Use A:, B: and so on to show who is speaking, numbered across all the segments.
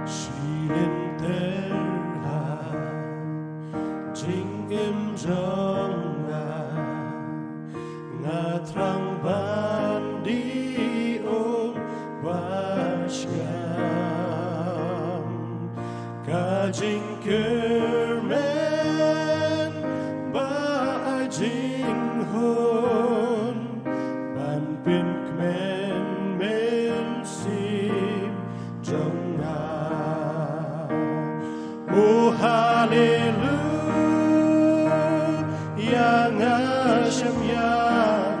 A: Xin tên hà chính em trong ngà trang ban đi ôm wasyam ka jing kermen ba jing hon ban pin kmen men sim trong oh hallelujah ngasem yau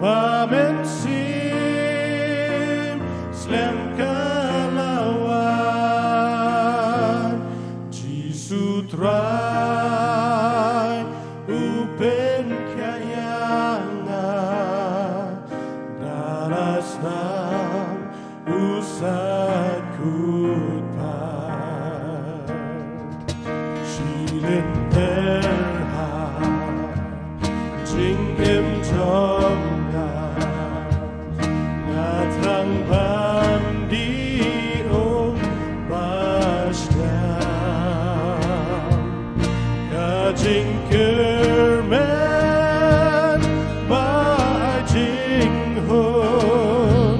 A: bamen sim slem kalawan jisu trai upen kayanga daras nam usat kutpan Shilin terha jing em trong ngatang bandi om basyam kajing kermen ba jing hon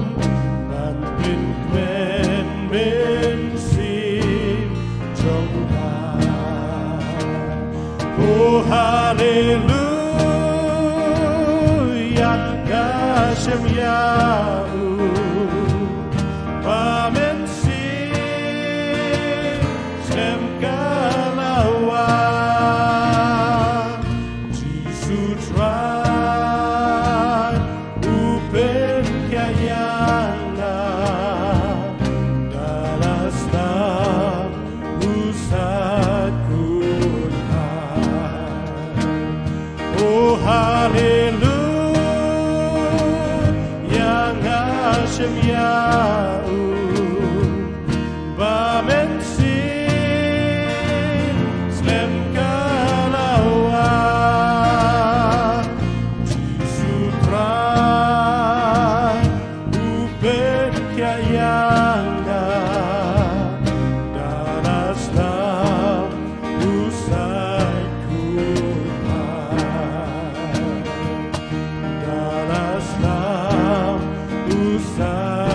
A: ban pin kmen men sim trong oh hallelujah kashem yau pamen sim slem kalawan jisu trai upen kayana dalas nam usat oh hallelujah ngasem yau bamen sim slem kalawan jisu trai upen kayanga daras nam usai daras nam usai